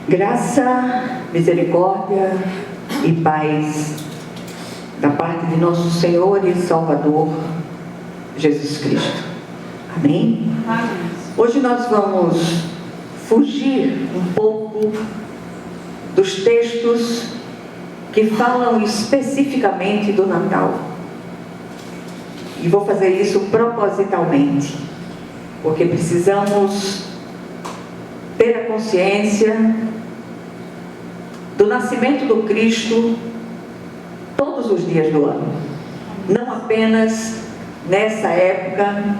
Graça, misericórdia e paz da parte de nosso Senhor e Salvador Jesus Cristo. Amém? Amém. Hoje nós vamos fugir um pouco dos textos que falam especificamente do Natal. E vou fazer isso propositalmente, porque precisamos ter a consciência do nascimento do Cristo todos os dias do ano, não apenas nessa época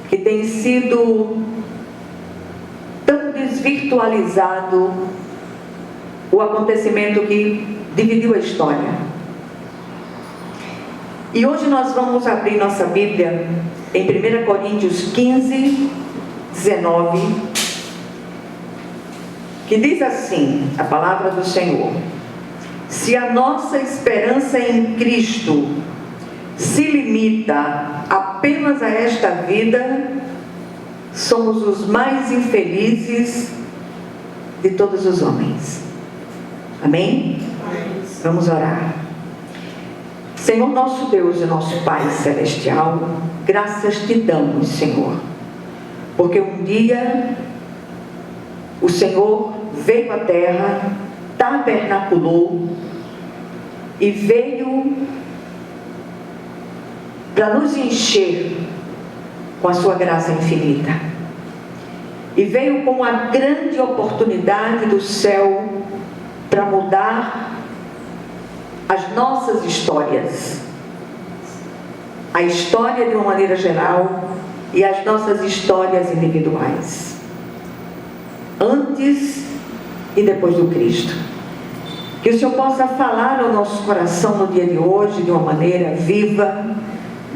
que tem sido tão desvirtualizado o acontecimento que dividiu a história. E hoje nós vamos abrir nossa Bíblia em 1 Coríntios 15, 19, que diz assim, a palavra do Senhor: se a nossa esperança em Cristo se limita apenas a esta vida, somos os mais infelizes de todos os homens. Amém? Vamos orar. Senhor nosso Deus e nosso Pai Celestial, graças te damos, Senhor, porque um dia o Senhor veio à terra, tabernaculou e veio para nos encher com a sua graça infinita. E veio com a grande oportunidade do céu para mudar as nossas histórias, a história de uma maneira geral e as nossas histórias individuais, antes e depois do Cristo. Que o Senhor possa falar ao nosso coração no dia de hoje de uma maneira viva,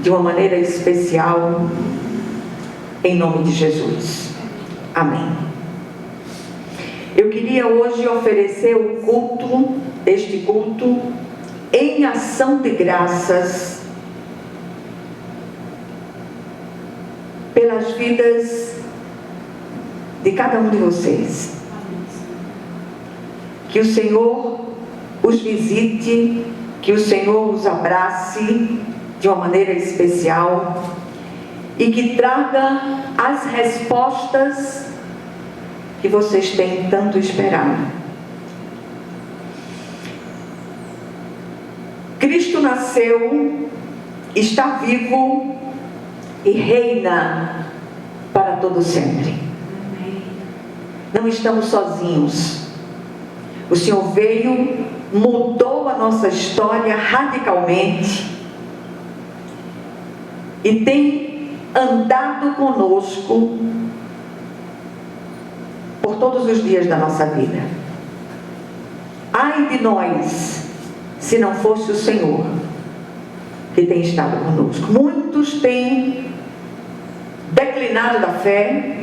de uma maneira especial, em nome de Jesus. Amém. Eu queria hoje oferecer o culto, este culto, em ação de graças pelas vidas de cada um de vocês. Que o Senhor os visite, que o Senhor os abrace de uma maneira especial e que traga as respostas que vocês têm tanto esperado. Cristo nasceu, está vivo e reina para todo sempre. Não estamos sozinhos. O Senhor veio, mudou a nossa história radicalmente e tem andado conosco por todos os dias da nossa vida. Ai de nós, se não fosse o Senhor que tem estado conosco. Muitos têm declinado da fé,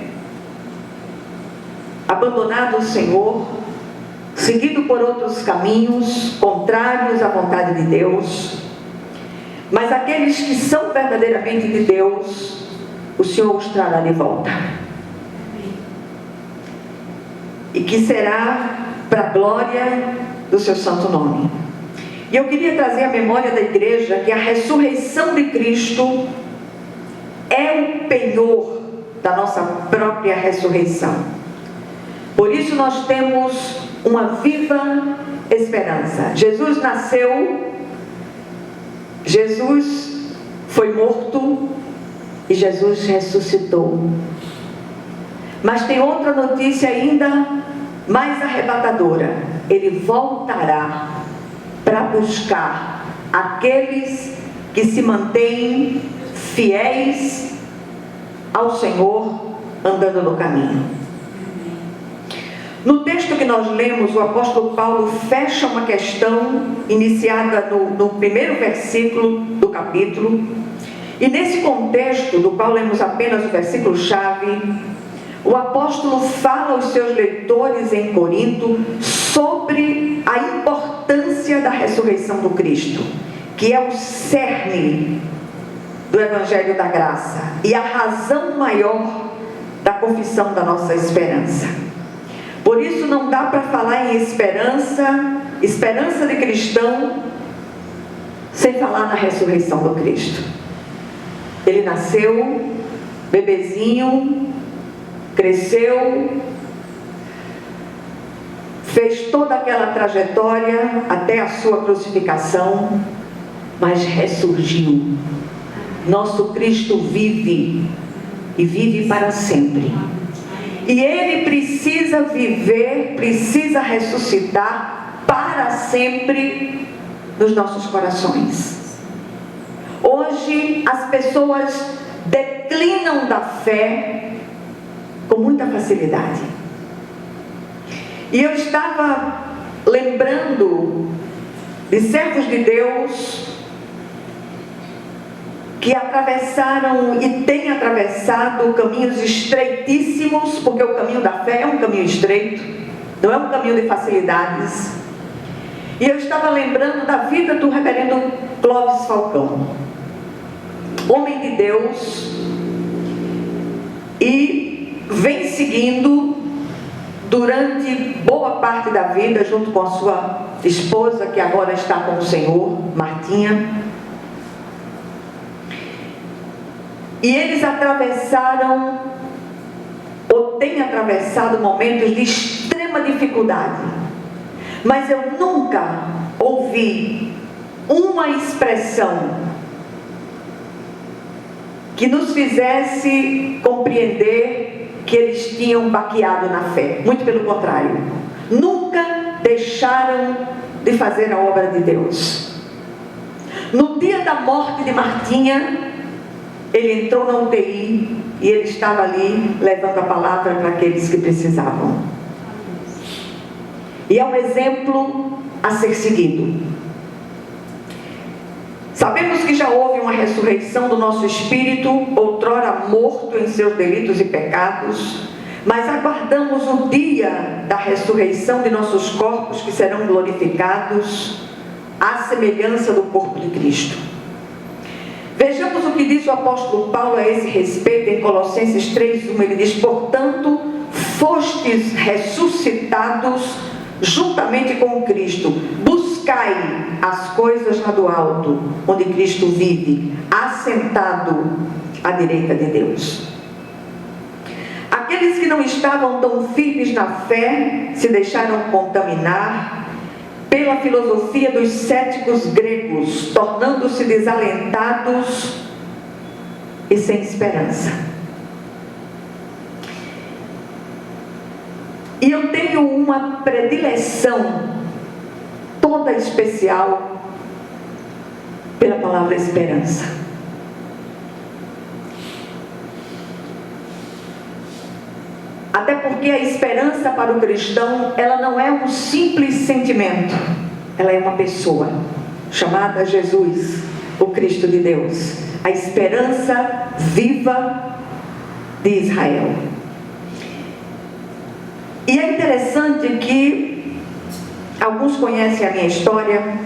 abandonado o Senhor, seguido por outros caminhos contrários à vontade de Deus. Mas aqueles que são verdadeiramente de Deus, o Senhor os trará de volta. E que será para a glória do seu santo nome. E eu queria trazer à memória da igreja que a ressurreição de Cristo é o penhor da nossa própria ressurreição. Por isso nós temos uma viva esperança. Jesus nasceu, Jesus foi morto e Jesus ressuscitou. Mas tem outra notícia ainda mais arrebatadora. Ele voltará para buscar aqueles que se mantêm fiéis ao Senhor, andando no caminho. No texto que nós lemos, o apóstolo Paulo fecha uma questão iniciada no primeiro versículo do capítulo. E nesse contexto, do qual lemos apenas o versículo-chave, o apóstolo fala aos seus leitores em Corinto sobre a importância da ressurreição do Cristo, que é o cerne do Evangelho da Graça e a razão maior da confissão da nossa esperança. Por isso não dá para falar em esperança de cristão, sem falar na ressurreição do Cristo. Ele nasceu bebezinho, cresceu, fez toda aquela trajetória até a sua crucificação, mas ressurgiu. Nosso Cristo vive e vive para sempre. E Ele precisa viver, precisa ressuscitar para sempre nos nossos corações. Hoje as pessoas declinam da fé com muita facilidade. E eu estava lembrando de servos de Deus que atravessaram e têm atravessado caminhos estreitíssimos, porque o caminho da fé é um caminho estreito, não é um caminho de facilidades. E eu estava lembrando da vida do reverendo Clóvis Falcão, homem de Deus, e vem seguindo durante boa parte da vida, junto com a sua esposa, que agora está com o Senhor, Martinha. E eles atravessaram, ou têm atravessado, momentos de extrema dificuldade. Mas eu nunca ouvi uma expressão que nos fizesse compreender que eles tinham baqueado na fé. Muito pelo contrário. Nunca deixaram de fazer a obra de Deus. No dia da morte de Martinha, ele entrou na UTI e ele estava ali levando a palavra para aqueles que precisavam. E é um exemplo a ser seguido. Sabemos que já houve uma ressurreição do nosso espírito, outrora morto em seus delitos e pecados, mas aguardamos o dia da ressurreição de nossos corpos, que serão glorificados à semelhança do corpo de Cristo. Vejamos o que diz o apóstolo Paulo a esse respeito em Colossenses 3:1. Ele diz: portanto, fostes ressuscitados juntamente com Cristo, buscai as coisas lá do alto, onde Cristo vive, assentado à direita de Deus. Aqueles que não estavam tão firmes na fé se deixaram contaminar pela filosofia dos céticos gregos, tornando-se desalentados e sem esperança. E eu tenho uma predileção toda especial pela palavra esperança. Até porque a esperança para o cristão, ela não é um simples sentimento, ela é uma pessoa chamada Jesus, o Cristo de Deus, a esperança viva de Israel. E é interessante que alguns conhecem a minha história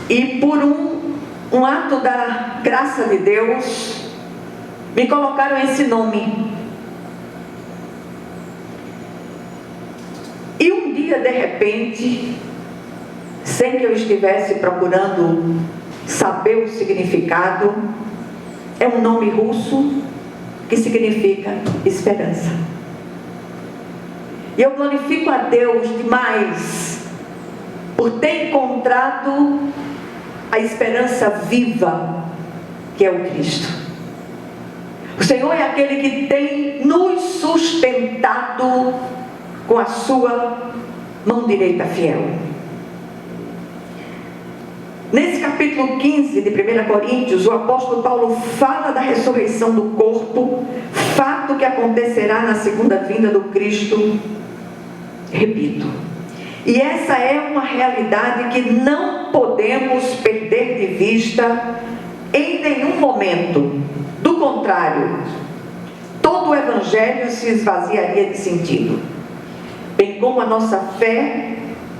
e por um ato da graça de Deus me colocaram esse nome. E um dia, de repente, sem que eu estivesse procurando saber o significado, é um nome russo que significa esperança. E eu glorifico a Deus demais por ter encontrado a esperança viva que é o Cristo. O Senhor é aquele que tem nos sustentado com a sua mão direita fiel. Nesse capítulo 15 de 1 Coríntios, o apóstolo Paulo fala da ressurreição do corpo, fato que acontecerá na segunda vinda do Cristo. Repito, e essa é uma realidade que não podemos perder de vista em nenhum momento. Do contrário, todo o evangelho se esvaziaria de sentido, bem como a nossa fé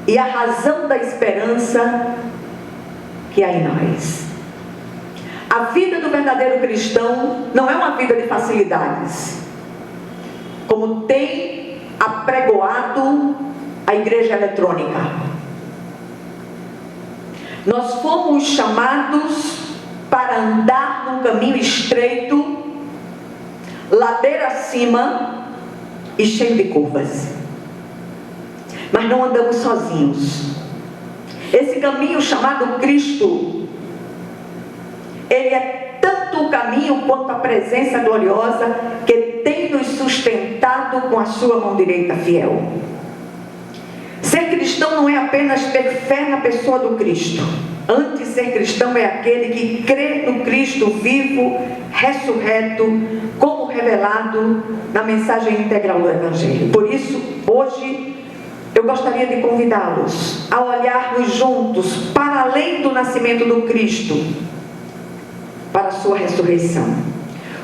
e a razão da esperança que há em nós. A vida do verdadeiro cristão não é uma vida de facilidades, como tem apregoado à igreja eletrônica. Nós fomos chamados para andar num caminho estreito, ladeira acima e cheio de curvas. Mas não andamos sozinhos. Esse caminho chamado Cristo, ele é tanto o caminho quanto a presença gloriosa que tem nos sustentado com a sua mão direita fiel. Ser cristão não é apenas ter fé na pessoa do Cristo. Antes, ser cristão é aquele que crê no Cristo vivo, ressurreto, como revelado na mensagem integral do Evangelho. Por isso, hoje, eu gostaria de convidá-los a olharmos juntos para além do nascimento do Cristo, para a sua ressurreição.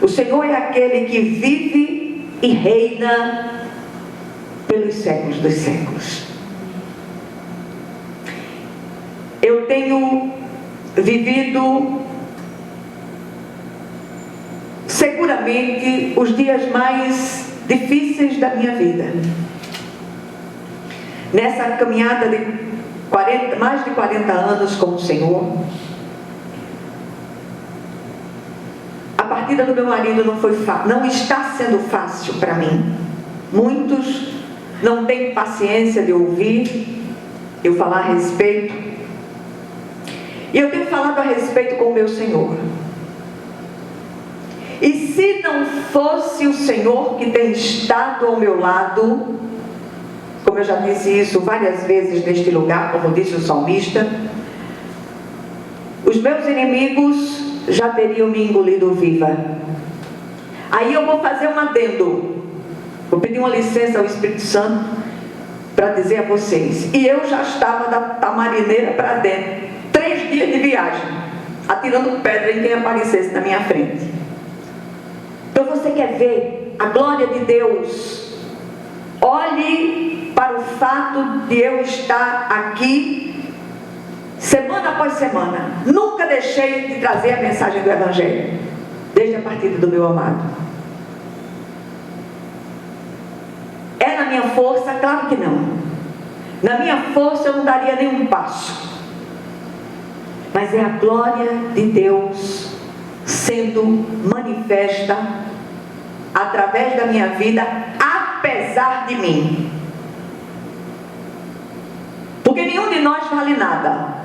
O Senhor é aquele que vive e reina pelos séculos dos séculos. Eu tenho vivido seguramente os dias mais difíceis da minha vida. Nessa caminhada de mais de 40 anos com o Senhor, a partida do meu marido não está sendo fácil para mim. Muitos não têm paciência de ouvir eu falar a respeito. E eu tenho falado a respeito com o meu Senhor. E se não fosse o Senhor que tem estado ao meu lado, como eu já disse isso várias vezes neste lugar, como disse o salmista, os meus inimigos já teriam me engolido viva. Aí eu vou fazer um adendo. Vou pedir uma licença ao Espírito Santo para dizer a vocês. E eu já estava da Tamarineira para dentro. 3 dias de viagem, atirando pedra em quem aparecesse na minha frente. Então você quer ver a glória de Deus? Olhe para o fato de eu estar aqui semana após semana. Nunca deixei de trazer a mensagem do Evangelho, desde a partida do meu amado. É na minha força? Claro que não. Na minha força eu não daria nenhum passo. Mas é a glória de Deus sendo manifesta através da minha vida, apesar de mim. Porque nenhum de nós vale nada.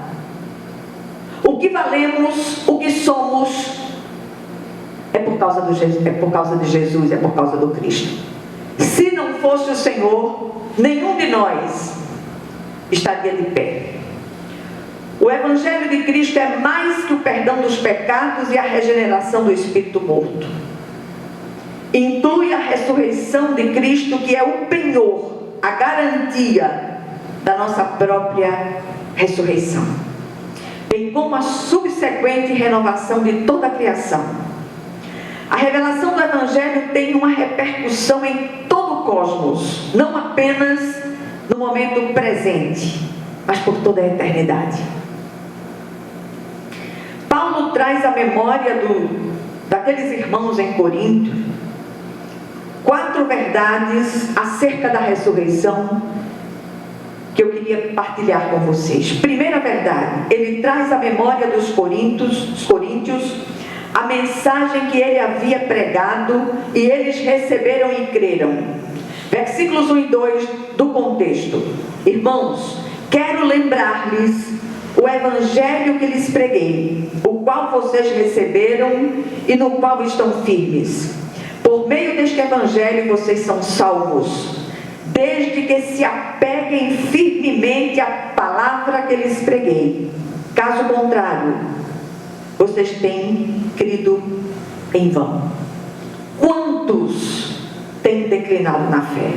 O que valemos, o que somos, é por causa de Jesus, é por causa do Cristo. Se não fosse o Senhor, nenhum de nós estaria de pé. O Evangelho de Cristo é mais que o perdão dos pecados e a regeneração do espírito morto. Inclui a ressurreição de Cristo, que é o penhor, a garantia da nossa própria ressurreição, bem como a subsequente renovação de toda a criação. A revelação do Evangelho tem uma repercussão em todo o cosmos, não apenas no momento presente, mas por toda a eternidade. Paulo traz à memória daqueles irmãos em Corinto 4 verdades acerca da ressurreição que eu queria partilhar com vocês. Primeira verdade, ele traz à memória dos coríntios a mensagem que ele havia pregado e eles receberam e creram. Versículos 1 e 2 do contexto. Irmãos, quero lembrar-lhes o Evangelho que lhes preguei, o qual vocês receberam e no qual estão firmes. Por meio deste Evangelho vocês são salvos, desde que se apeguem firmemente à palavra que lhes preguei. Caso contrário, vocês têm crido em vão. Quantos têm declinado na fé?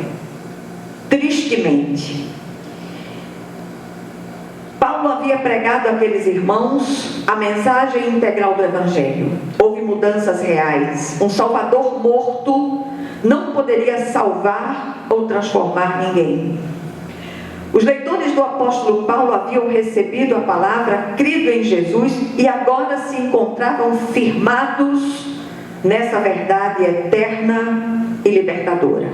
Tristemente. Paulo havia pregado àqueles irmãos a mensagem integral do Evangelho. Houve mudanças reais. Um Salvador morto não poderia salvar ou transformar ninguém. Os leitores do apóstolo Paulo haviam recebido a palavra, crido em Jesus e agora se encontravam firmados nessa verdade eterna e libertadora.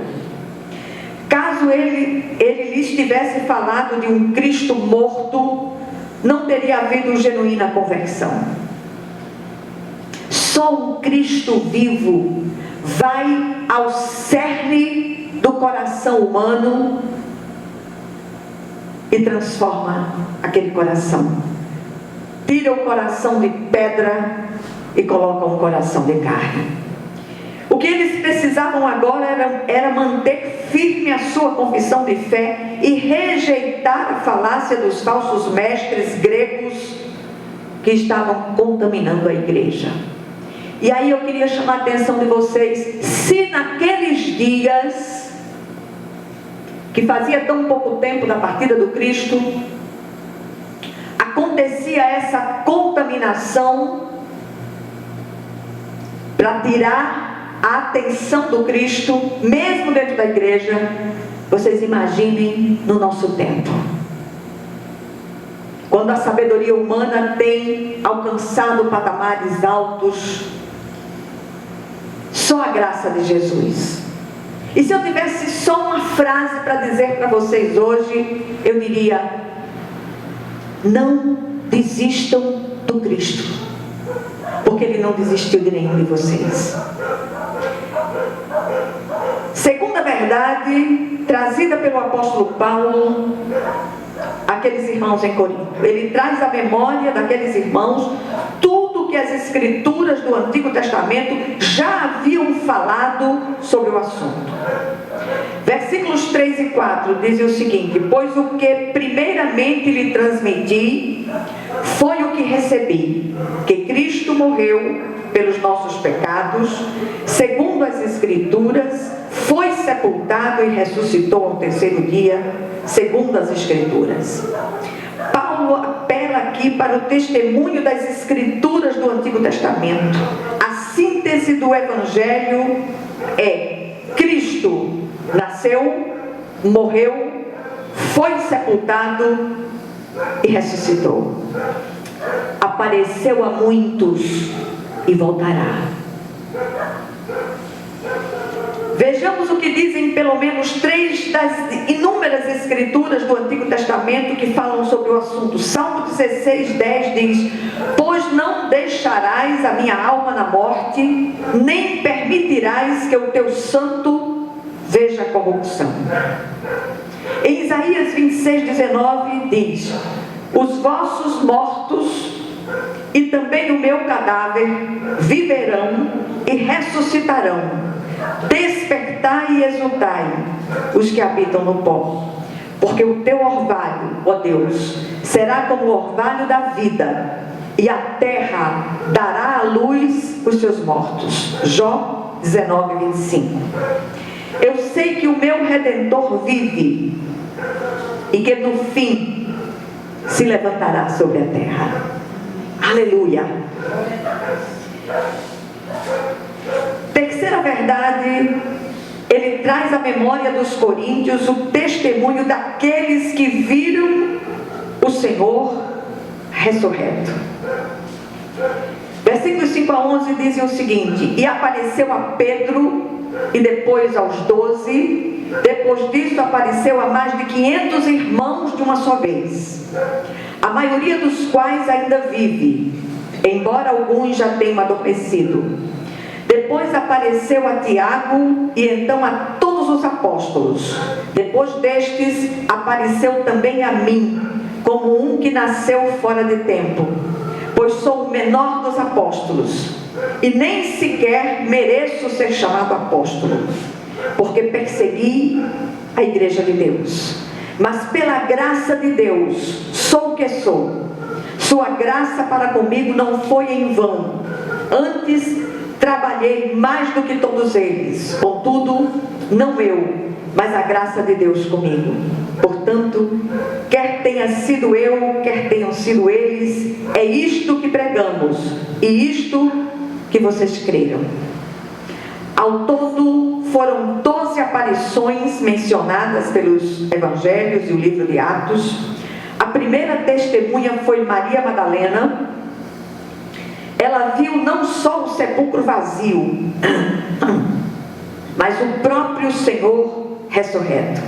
Caso caso ele lhes tivesse falado de um Cristo morto, não teria havido genuína conversão. Só um Cristo vivo vai ao cerne do coração humano e transforma aquele coração. Tira o coração de pedra e coloca um coração de carne. O que eles precisavam agora era manter firme a sua confissão de fé e rejeitar a falácia dos falsos mestres gregos que estavam contaminando a igreja. E aí eu queria chamar a atenção de vocês: se naqueles dias, que fazia tão pouco tempo da partida do Cristo, acontecia essa contaminação para tirar a atenção do Cristo, mesmo dentro da igreja, vocês imaginem no nosso tempo, quando a sabedoria humana tem alcançado patamares altos. Só a graça de Jesus. E se eu tivesse só uma frase para dizer para vocês hoje, eu diria: não desistam do Cristo, porque Ele não desistiu de nenhum de vocês. Segunda verdade, trazida pelo apóstolo Paulo àqueles irmãos em Corinto. Ele traz à memória daqueles irmãos tudo que as escrituras do Antigo Testamento já haviam falado sobre o assunto. Versículos 3 e 4 dizem o seguinte: pois o que primeiramente lhe transmiti foi o que recebi, que Cristo morreu pelos nossos pecados, segundo as Escrituras, foi sepultado e ressuscitou ao terceiro dia, segundo as Escrituras. Paulo apela aqui para o testemunho das Escrituras do Antigo Testamento. A síntese do Evangelho é: Cristo nasceu, morreu, foi sepultado e ressuscitou. Apareceu a muitos e voltará. Vejamos o que dizem pelo menos 3 das inúmeras escrituras do Antigo Testamento que falam sobre o assunto. Salmo 16:10 diz: pois não deixarás a minha alma na morte, nem permitirás que o teu santo veja corrupção. Em Isaías 26:19 diz: os vossos mortos e também o meu cadáver viverão e ressuscitarão. Despertai e exultai, os que habitam no pó, porque o teu orvalho, ó Deus, será como o orvalho da vida, e a terra dará à luz os seus mortos. Jó 19:25. Eu sei que o meu Redentor vive, e que no fim se levantará sobre a terra. Aleluia. Terceira verdade, ele traz à memória dos coríntios o testemunho daqueles que viram o Senhor ressurreto. Versículos 5 a 11 dizem o seguinte: e apareceu a Pedro e depois aos 12, depois disso apareceu a mais de 500 irmãos de uma só vez, a maioria dos quais ainda vive, embora alguns já tenham adormecido. Depois apareceu a Tiago e então a todos os apóstolos. Depois destes apareceu também a mim, como um que nasceu fora de tempo, pois sou o menor dos apóstolos e nem sequer mereço ser chamado apóstolo, porque persegui a igreja de Deus. Mas pela graça de Deus sou o que sou. Sua graça para comigo não foi em vão. Antes trabalhei mais do que todos eles. Contudo, não eu, mas a graça de Deus comigo. Portanto, quer tenha sido eu, quer tenham sido eles, é isto que pregamos e isto que vocês creram. Ao todo, foram 12 aparições mencionadas pelos evangelhos e o livro de Atos. A primeira testemunha foi Maria Madalena. Ela viu não só o sepulcro vazio, mas o próprio Senhor ressurreto.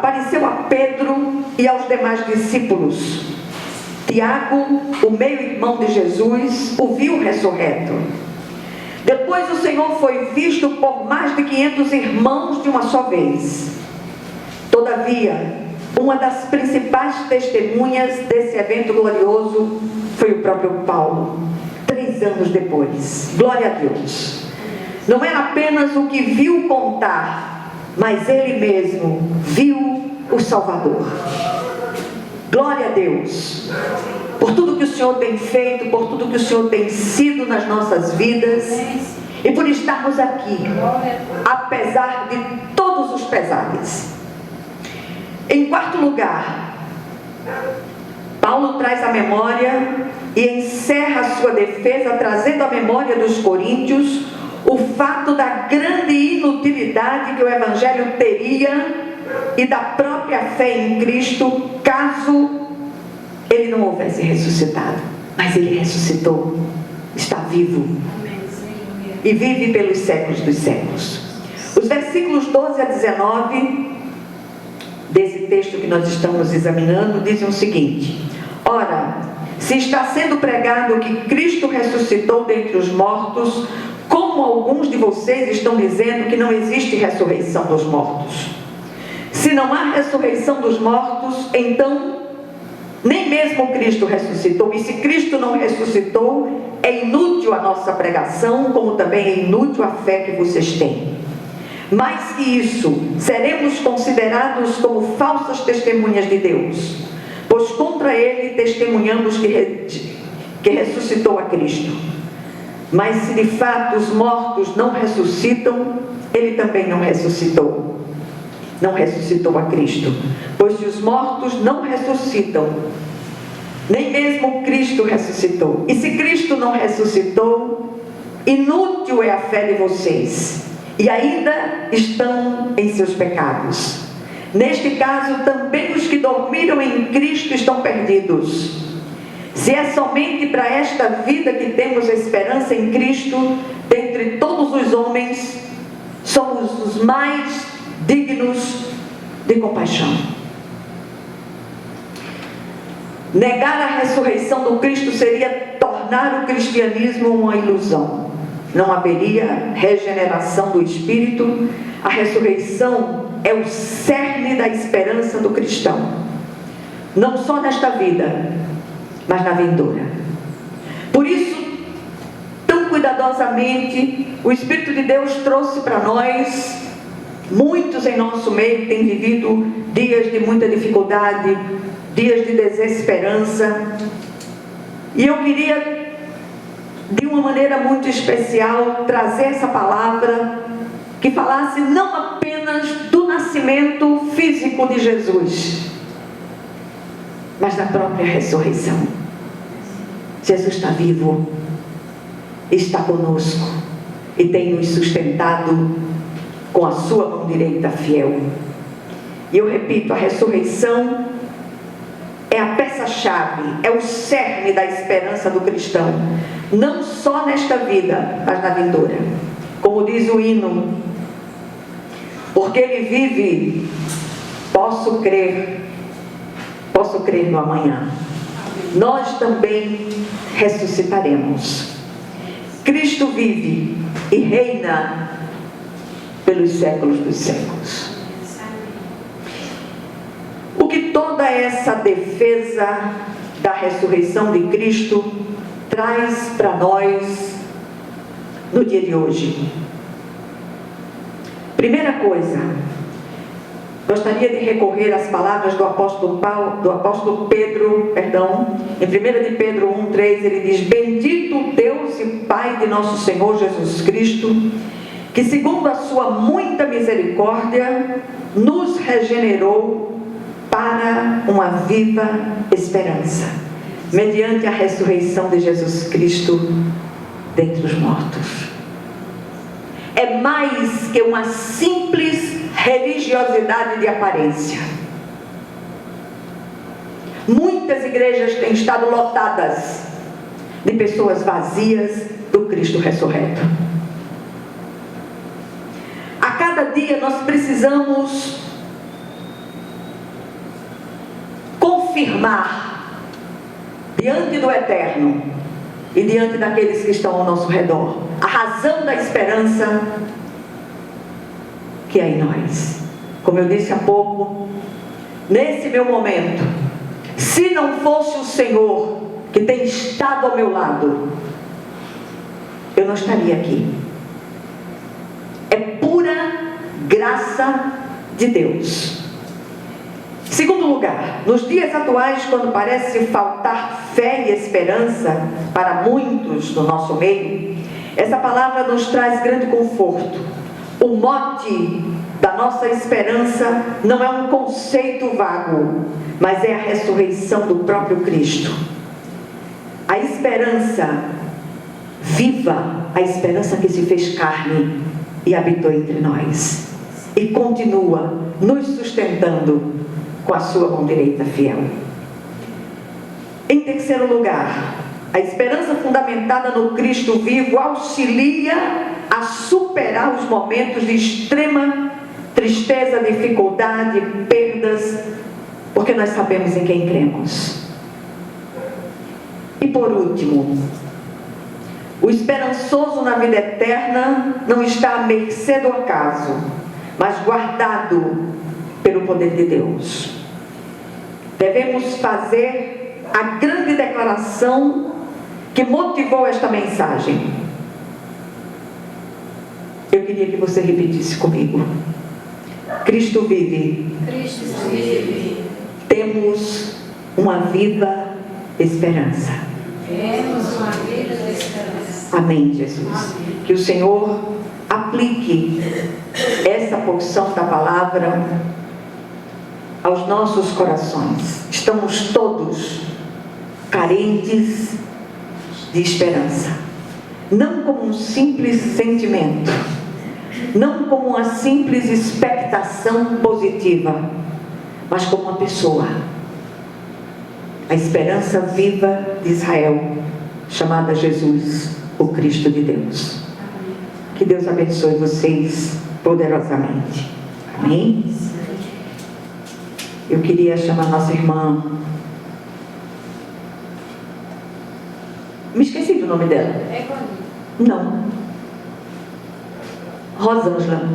apareceu a Pedro e aos demais discípulos. Tiago, o meio-irmão de Jesus, o viu ressurreto. Depois o Senhor foi visto por mais de 500 irmãos de uma só vez. Todavia, uma das principais testemunhas desse evento glorioso foi o próprio Paulo, 3 anos depois. Glória a Deus! Não era apenas o que viu contar, mas ele mesmo viu o Salvador. Glória a Deus! Por tudo que o Senhor tem feito, por tudo que o Senhor tem sido nas nossas vidas e por estarmos aqui, apesar de todos os pesares. Em quarto lugar, Paulo traz a memória e encerra a sua defesa trazendo à memória dos coríntios o fato da grande inutilidade que o Evangelho teria e da própria fé em Cristo caso ele não houvesse ressuscitado. Mas ele ressuscitou, está vivo e vive pelos séculos dos séculos. Os versículos 12 a 19 desse texto que nós estamos examinando dizem o seguinte: ora, se está sendo pregado que Cristo ressuscitou dentre os mortos, como alguns de vocês estão dizendo que não existe ressurreição dos mortos. Se não há ressurreição dos mortos, então nem mesmo Cristo ressuscitou. E se Cristo não ressuscitou, é inútil a nossa pregação, como também é inútil a fé que vocês têm. Mais que isso, seremos considerados como falsas testemunhas de Deus, pois contra ele testemunhamos que ressuscitou a Cristo. Mas se de fato os mortos não ressuscitam, ele também não ressuscitou. Não ressuscitou a Cristo. Pois se os mortos não ressuscitam, nem mesmo Cristo ressuscitou. E se Cristo não ressuscitou, inútil é a fé de vocês, e ainda estão em seus pecados. Neste caso, também os que dormiram em Cristo estão perdidos. Se é somente para esta vida que temos esperança em Cristo, dentre todos os homens, somos os mais dignos de compaixão. Negar a ressurreição do Cristo seria tornar o cristianismo uma ilusão. Não haveria regeneração do espírito. A ressurreição é o cerne da esperança do cristão, não só nesta vida, mas na vindoura. Por isso, tão cuidadosamente, o Espírito de Deus trouxe para nós. Muitos em nosso meio têm vivido dias de muita dificuldade, dias de desesperança. E eu queria, de uma maneira muito especial, trazer essa palavra que falasse não apenas do nascimento físico de Jesus, mas da própria ressurreição. Jesus está vivo, está conosco e tem nos sustentado com a sua mão direita fiel. E eu repito, a ressurreição é a peça-chave, é o cerne da esperança do cristão, não só nesta vida, mas na vindoura. Como diz o hino, porque ele vive, posso crer no amanhã. Nós também ressuscitaremos. Cristo vive e reina pelos séculos dos séculos. O que toda essa defesa da ressurreição de Cristo traz para nós no dia de hoje? Primeira coisa, gostaria de recorrer às palavras do apóstolo Pedro, em 1 de Pedro 1,3, ele diz: bendito Deus e Pai de nosso Senhor Jesus Cristo, que segundo a sua muita misericórdia, nos regenerou para uma viva esperança, mediante a ressurreição de Jesus Cristo dentre os mortos. É mais que uma simples religiosidade de aparência. Muitas igrejas têm estado lotadas de pessoas vazias do Cristo ressurreto. A cada dia nós precisamos confirmar diante do Eterno e diante daqueles que estão ao nosso redor a razão da esperança que é em nós. Como eu disse há pouco, nesse meu momento, se não fosse o Senhor que tem estado ao meu lado, eu não estaria aqui. É pura graça de Deus. Segundo lugar, nos dias atuais, quando parece faltar fé e esperança para muitos do nosso meio, essa palavra nos traz grande conforto. O mote da nossa esperança não é um conceito vago, mas é a ressurreição do próprio Cristo. A esperança viva, a esperança que se fez carne e habitou entre nós e continua nos sustentando com a sua mão direita fiel. Em terceiro lugar, a esperança fundamentada no Cristo vivo auxilia a superar os momentos de extrema tristeza, dificuldade, perdas, porque nós sabemos em quem cremos. E por último, o esperançoso na vida eterna não está à mercê do acaso, mas guardado pelo poder de Deus. Devemos fazer a grande declaração que motivou esta mensagem. Eu queria que você repetisse comigo. Cristo vive. Cristo vive. Temos uma viva esperança. Temos uma viva esperança. Amém, Jesus. Amém. Que o Senhor aplique essa porção da palavra aos nossos corações. Estamos todos carentes de esperança. Não como um simples sentimento, não como uma simples expectação positiva, mas como uma pessoa. A esperança viva de Israel, chamada Jesus, o Cristo de Deus. Que Deus abençoe vocês poderosamente. Amém? Eu queria chamar nossa irmã. Me esqueci do nome dela. É comigo. Não. Rosângela.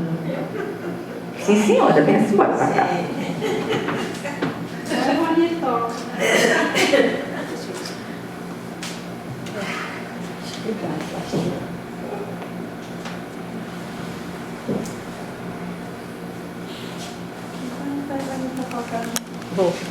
Sim, senhora, vem assim, bora pra cá. É bonito. Vou.